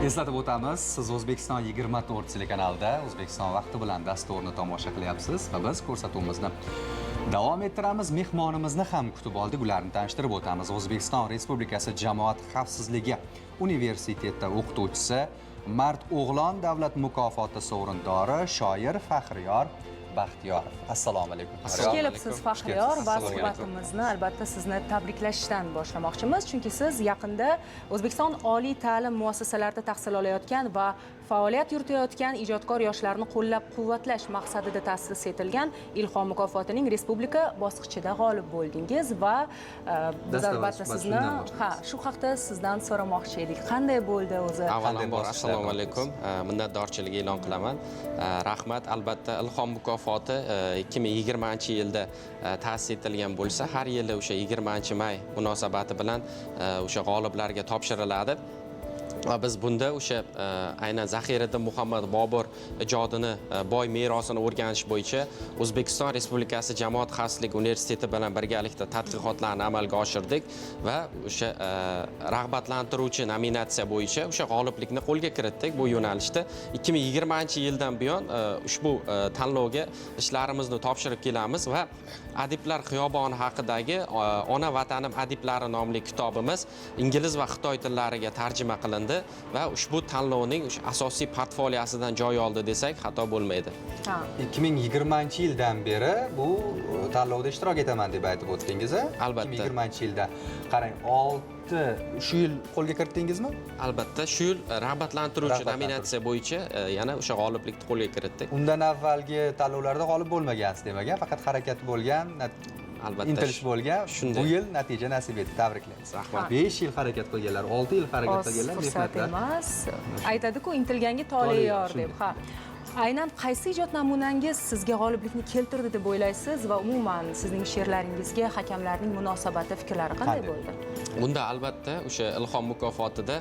Eslatib o'tamiz, siz O'zbekiston 24 kanalda O'zbekiston vaqti bilan dasturini tomosha qilyapsiz va biz ko'rsatuvimizni davom ettiramiz. Mehmonimizni ham kutib oldik, ularni tanishtirib o'tamiz. O'zbekiston Respublikasi Jamoat xavfsizligi universiteti o'qituvchisi, Mard O'g'lon davlat mukofoti sovrindori, shoir Faxriyor Baxtiyorov. Assalomu alaykum. Xush kelibsiz Faxriyor va suhbatimizni albatta sizni tabriklashdan boshlamoqchimiz, chunki siz yaqinda O'zbekiston oliy ta'lim muassasalarida tahsil olayotgan va faoliyat yuritayotgan ijodkor yoshlarni qo'llab-quvvatlash maqsadida ta'sis etilgan Ilhom mukofotining respublika bosqichida g'olib bo'ldingiz va biz albatta sizni shu haqda sizdan so'ramoqchi edik. Qanday bo'ldi o'zi? Avvalambor assalomu alaykum. Minnatdorchilik e'lon qilaman. Rahmat. Albatta Ilhom mukofoti 2020-yilda ta'sis etilgan bo'lsa, har yili o'sha 20-may munosabati bilan o'sha g'oliblarga topshiriladi. Va biz bunda o'sha aynan Zahiriddin Muhammad Bobur ijodini, boy merosini o'rganish bo'yicha O'zbekiston Respublikasi Jamoat xavfsizligi universiteti bilan birgalikda tadqiqotlarni amalga oshirdik va o'sha rag'batlantiruvchi nominatsiya bo'yicha o'sha g'oliblikni qo'lga kiritdik. Bu yo'nalishda 2020-yildan buyon ushbu tanlovga ishlarimizni topshirib kelamiz va Adiblar xiyoboni haqidagi Ona vatanim adiblari nomli kitobimiz ingliz va xitoy tillariga tarjima qilindi va ushbu tanlovning asosiy portfoliyasidan joy oldi desak xato bo'lmaydi. 2020-yildan beri bu tanlovda ishtirok etaman deb aytib o'tdingiz. Albatta. 2020-yilda qarang, 6 shu yil qo'lga kiritdingizmi? Albatta, shu yil rag'batlantiruvchi nominatsiya bo'yicha yana o'sha g'oliblikni qo'lga kiritdik. Undan avvalgi tanlovlarda g'olib bo'lmagansiz demagan, faqat harakat bo'lgan, albatta intilish bo'lgan. Shunday. Bu yil natija nasib etdi. Tabriklaymiz. Rahmat. 5 yil harakat qilganlar, 6 yil harakat qilganlar, fursat mehnatlar. emas. Aytadi-ku, intilganga tole yor deb. Ha. Aynan qaysi ijod namunangiz sizga g'oliblikni keltirdi deb o'ylaysiz va umuman sizning she'rlaringizga hakamlarning munosabati, fikrlari qanday bo'ldi? Bunda albatta o'sha Ilhom mukofotida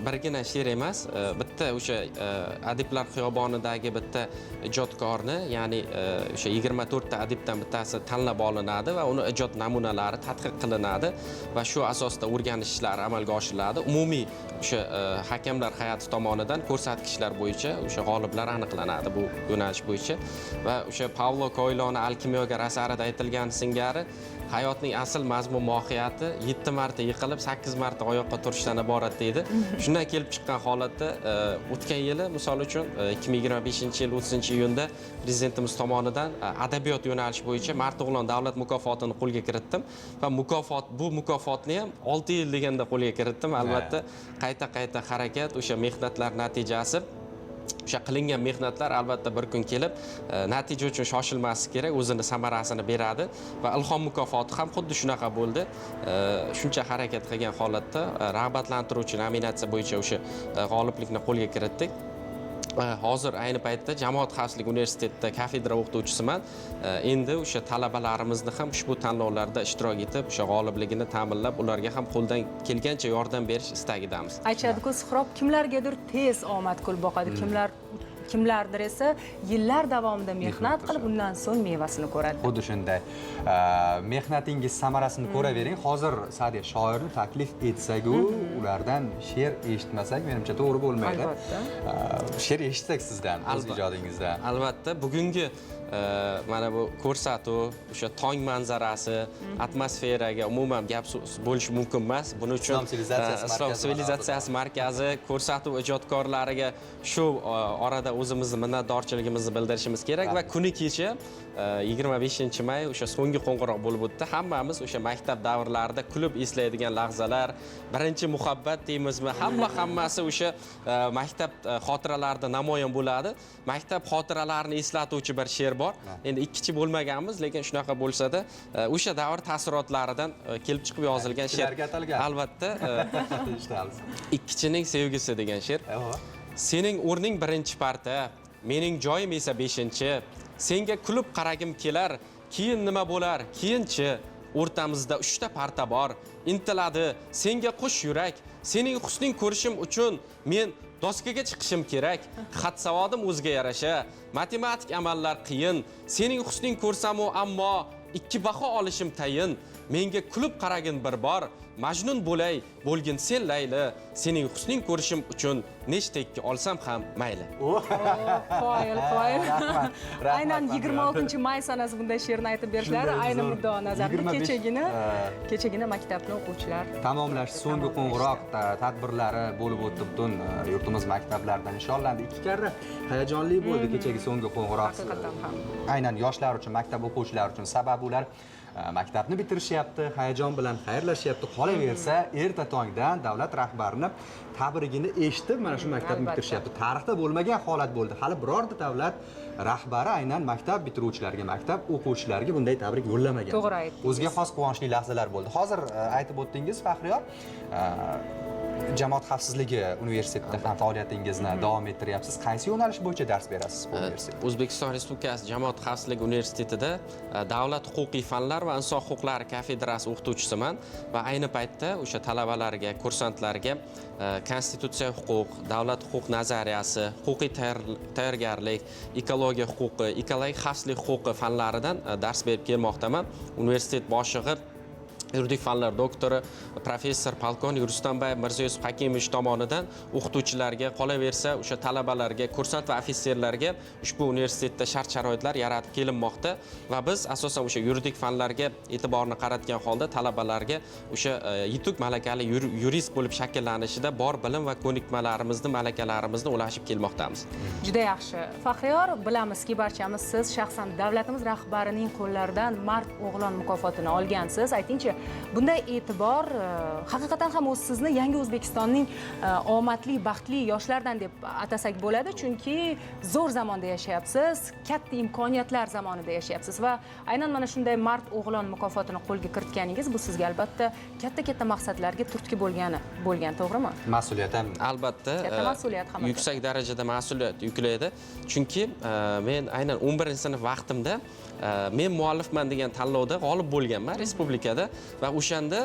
birgina she'r emas, bitta o'sha Adiblar xiyobonidagi bitta ijodkorni, ya'ni o'sha 24 ta adibdan bittasi tanlab olinadi va uni ijod namunalari tadqiq qilinadi va shu asosda o'rganish ishlari amalga oshiriladi. Umumiy o'sha hakamlar hay'ati tomonidan ko'rsatkichlar bo'yicha o'sha g'oliblar aniqlanadi bu yo'nalish bo'yicha va o'sha Paulo Coelho'ning Alkimiyaga asarida aytilgan singari hayotning asl mazmun mohiyati 7 marta yiqilib 8 marta oyoqqa turishdan iborat deydi. Shundan kelib chiqqan holatda o'tgan yili misol uchun 2025-yil 30-iyunda prezidentimiz tomonidan adabiyot yo'nalishi bo'yicha Mard O'g'lon davlat mukofotini qo'lga kiritdim va bu mukofotni ham 6 yil deganda qo'lga kiritdim. Albatta qayta harakat, o'sha mehnatlar natijasi, o'sha qilingan mehnatlar albatta bir kun kelib natija uchun shoshilmaslik kerak, o'zini samarasini beradi va Ilhom mukofoti ham xuddi shunaqa bo'ldi. Shuncha harakat qilgan holatda rag'batlantiruvchi nominatsiya bo'yicha o'sha g'oliblikni qo'lga kiritdik. Hozir ayni paytda Jamoat xavfsizligi universitetida kafedra o'qituvchisiman. Endi o'sha talabalarimizni ham ushbu tanlovlarda ishtirok etib, o'sha g'olibligini ta'minlab, ularga ham qo'ldan kelgancha yordam berish istagidamiz. Aytadi-ku, Suhrob kimlargadir tez omad kulib boqadi, kimlardir esa yillar davomida mehnat qilib, undan so'ng mevasini ko'radi. Xuddi shunday. Mehnatingiz samarasini ko'ravering. Hozir Sadiya shoirni taklif etsak-u, ulardan she'r eshitmasak, menimcha to'g'ri bo'lmaydi. Albatta. She'r eshitsak sizdan, o'z ijodingizdan. Albatta, bugungi mana bu ko'rsatuv, o'sha tong manzarasi, atmosferaga umuman gap bo'lish mumkin emas. Buning uchun Islom sivilizatsiyasi markazi ko'rsatuv ijodkorlariga shu orada o'zimizni minnatdorchiligimizni bildirishimiz kerak va kuni kecha 25-may o'sha so'nggi qo'ng'iroq bo'lib o'tdi. Hammamiz o'sha maktab davrlarida kulib eslaydigan lahzalar, birinchi muhabbat deymizmi? Hammasi o'sha maktab xotiralarida namoyon bo'ladi. Maktab xotiralarini eslatuvchi bir she'r bor. Endi ikkichi bo'lmaganmiz, lekin shunaqa bo'lsa-da, o'sha davr taassurotlaridan kelib chiqib yozilgan she'r. Albatta. Ikkichining sevgisi degan she'r. Sening o'rning birinchi parta, mening joyim esa 5-chi. Senga kulib qaragim kelar, keyin nima bo'lar, keyinchi. O'rtamizda 3 ta parta bor. Intiladi senga qush yurak. Sening husning ko'rishim uchun men doskaga chiqishim kerak. Xat savodim o'zga yarasha. Matematik amallar qiyin. Sening husning ko'rsam-u ammo ikki baho olishim tayin. menga kulib qaragin bir bor, Majnun bo'lay, bo'lgin sen Layli, sening husning ko'rishim uchun nechtakka olsam ham mayli. Qoyil. Aynan 26-may sanasi bunday she'rni aytib berishlari ayni muddao nazarda kechagina maktabni o'quvchilar tamomlash so'nggi qo'ng'iroq tadbirlari bo'lib o'tdi butun yurtimiz maktablarida nishonlandi. 2 karra hayajonli bo'ldi kechagi so'nggi qo'ng'iroq. Haqiqatan ham. Aynan yoshlar uchun, maktab o'quvchilari uchun, sababi ular maktabni bitirishyapti, hayajon bilan xayrlashyapti. Qolaversa, erta tongdan davlat rahbarini tabrigini eshitib, mana shu maktabni bitirishyapti. Tarixda bo'lmagan holat bo'ldi. Hali birorta davlat rahbari aynan maktab bitiruvchilariga, maktab o'quvchilariga bunday tabrik yo'llamagan. To'g'ri aytdingiz. O'ziga xos quvonchli lahzalar bo'ldi. Hozir aytib o'tdingiz, Faxriyor, jamoat xavfsizligi universitetida ham faoliyatingizni davom ettiryapsiz. Qaysi yo'nalish bo'yicha dars berasiz bu universitetda? O'zbekiston Respublikasi Jamoat xavfsizligi universitetida davlat huquqiy fanlar va inson huquqlari kafedrasi o'qituvchisiman va ayni paytda o'sha talabalarga, kursantlarga konstitutsiyaviy huquq, davlat huquq nazariyasi, huquqiy tayyorgarlik, ekologiya huquqi, ekologik xavfsizlik huquqi fanlaridan dars berib kelmoqdaman. Universitet boshlig'i yuridik fanlar doktori professor polkovnik Rustamboyev Mirzo-Yusuf Hakimovich tomonidan o'qituvchilarga, qolaversa o'sha talabalarga, kursant va ofitserlarga ushbu universitetda shart-sharoitlar yaratib kelinmoqda va biz asosan o'sha yuridik fanlarga e'tiborni qaratgan holda talabalarga o'sha yutuq malakali yurist bo'lib shakllanishida bor bilim va ko'nikmalarimizni, malakalarimizni ulashib kelmoqdamiz. Juda yaxshi. Faxriyor, bilamizki, barchamiz siz shaxsan davlatimiz rahbarining qo'llaridan Mard o'g'lon mukofotini olgansiz. Aytingchi, bunday e'tibor haqiqatan ham o'z sizni yangi O'zbekistonning omadli, baxtli yoshlardan deb atasak bo'ladi, chunki zo'r zamonda yashayapsiz, katta imkoniyatlar zamonida yashayapsiz va aynan mana shunday Mard o'g'lon mukofotini qo'lga kiritganingiz bu sizga albatta katta maqsadlarga turtki bo'lgan, to'g'rimi? Mas'uliyat ham albatta katta mas'uliyat ham yuksak darajada mas'uliyat yuklaydi. Chunki men aynan 11-sinf vaqtimda men muallifman degan tanlovda g'olib bo'lganman respublikada va o'shanda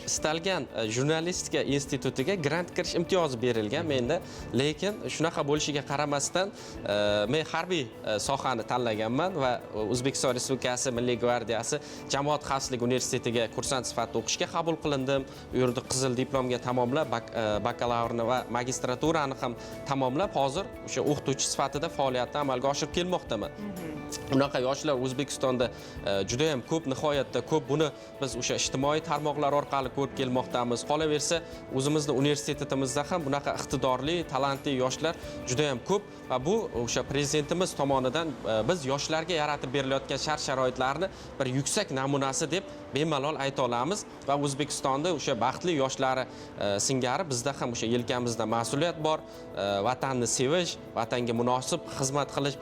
istalgan jurnalistika institutiga grant kirish imtiyozi berilgan menda, lekin shunaqa bo'lishiga qaramasdan men harbiy sohani tanlaganman va O'zbekiston Respublikasi Milliy gvardiyasi Jamoat xavfsizligi universitetiga kursant sifatida o'qishga qabul qilindim. U yerda qizil diplomga tamomlab, bakalavrni va magistraturani ham tamomlab, hozir o'sha o'qituvchi sifatida faoliyatni amalga oshirib kelmoqdaman. Unaqa yoshlar O'zbekistonda juda ham ko'p, nihoyatda ko'p. Buni biz o'sha ijtimoiy tarmoqlar orqali ko'rib kelmoqdamiz. Qolaversa, o'zimizning universitetimizda ham bunaqa iqtidorli, talantli yoshlar juda ham ko'p va bu o'sha prezidentimiz tomonidan biz yoshlarga yaratib berilayotgan shart-sharoitlarni bir yuksak namunasi deb bemalol ayta olamiz va O'zbekistonda o'sha baxtli yoshlari singari bizda ham o'sha yelkamizda mas'uliyat bor, vatanni sevish, vatanga munosib xizmat qilish,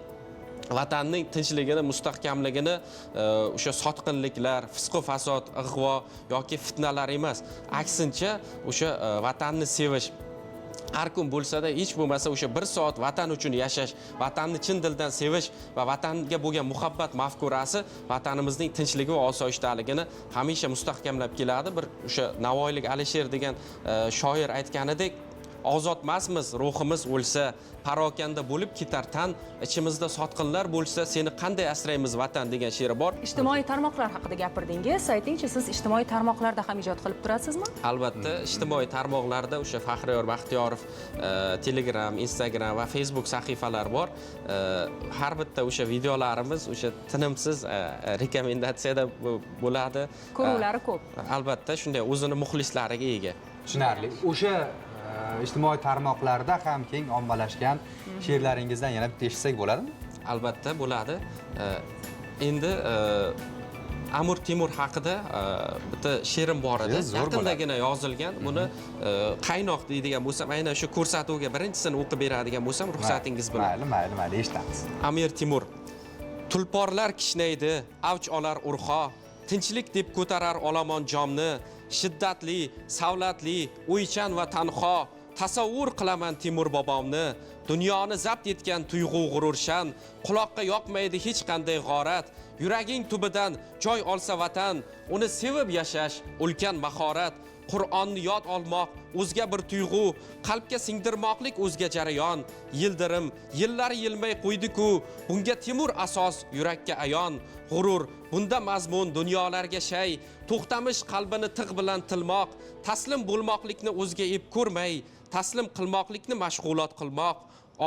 vatanning tinchligini, mustahkamligini o'sha sotqinliklar, fisq-u fasod, ig'vo yoki fitnalar emas, aksincha o'sha vatanni sevish. Har kun bo'lsa-da, hech bo'lmasa o'sha 1 soat vatan uchun yashash, vatanni chin dildan sevish va vatanga bo'lgan muhabbat mafkurasi vatanimizning tinchligi va osoyishtaligini hamisha mustahkamlab keladi. Bir o'sha Navoiylik Alisher degan shoir aytganidek, ozodmasmiz, ruhimiz o'lsa, parokanda bo'lib ketar tan, ichimizda sotqinlar bo'lsa, seni qanday asraymiz vatan degan she'ri bor. Ijtimoiy tarmoqlar haqida gapirdingiz. Aytingchi, siz ijtimoiy tarmoqlarda ham ijod qilib turasizmi? Albatta, ijtimoiy tarmoqlarda o'sha Faxriyor Baxtiyorov Telegram, Instagram va Facebook sahifalari bor. Har bitta o'sha videolarimiz o'sha tinimsiz rekomendatsiyada bo'ladi. Ko'ruvlari ko'p. Albatta, shunday o'zini muxlislariga ega. Tushunarli. O'sha ijtimoiy tarmoqlarda ham keng ommalashgan she'rlaringizdan yana bitta eshitsak bo'ladimi? Albatta bo'ladi. Endi Amir Temur haqida bitta she'rim bor edi. Yaqindagina yozilgan. Buni qaynoq deydigan bo'lsam, aynan shu ko'rsatuvga birinchisini o'qib beradigan bo'lsam, ruxsatingiz bilan. Mayli, eshitamiz. Amir Temur. Tulporlar kishnaydi, avj olar urxo, tinchlik deb ko'tarar olomon jomni, shiddatli, savlatli, o'ychan va tanho, tasavvur qilaman Temur bobomni, dunyoni zabt etgan tuyg'u g'ururshan, quloqqa yoqmaydi hech qanday g'orat, yuraging tubidan joy olsa vatan, uni sevib yashash ulkan mahorat, Qur'onni yod olmoq o'zga bir tuyg'u, qalbga singdirmoqlik o'zga jarayon. Yildirim yillar yilmay qo'ydi-ku, bunga Temur asos yurakka ayon. G'urur bunda mazmun dunyolarga shay, to'xtamish qalbini tig' bilan tilmoq, taslim bo'lmoqlikni o'zga ep ko'rmay, taslim qilmoqlikni mashg'ulot qilmoq.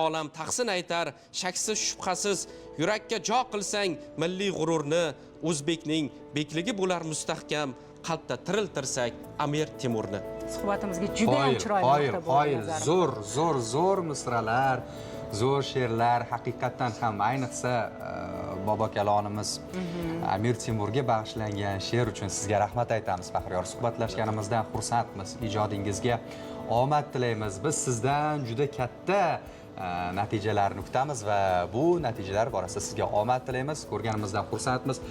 Olam tahsin aytar, shaksiz shubhasiz, yurakka jo qilsang milliy g'ururni, o'zbekning bekligi bo'lar mustahkam, qalbda tiriltirsak Amir Temurni. Suhbatimizga juda ham chiroyli nuqta bo'ldi. zo'r misralar, zo'r she'rlar, haqiqatan ham ayniqsa bobo kalonimiz Amir Temurga bag'ishlangan she'r uchun sizga rahmat aytamiz Faxriyor. Suhbatlashganimizdan xursandmiz. Ijodingizga omad tilaymiz. Biz sizdan juda katta natijalarni kutamiz va bu natijalar borasida sizga omad tilaymiz. Ko'rganimizdan xursandmiz.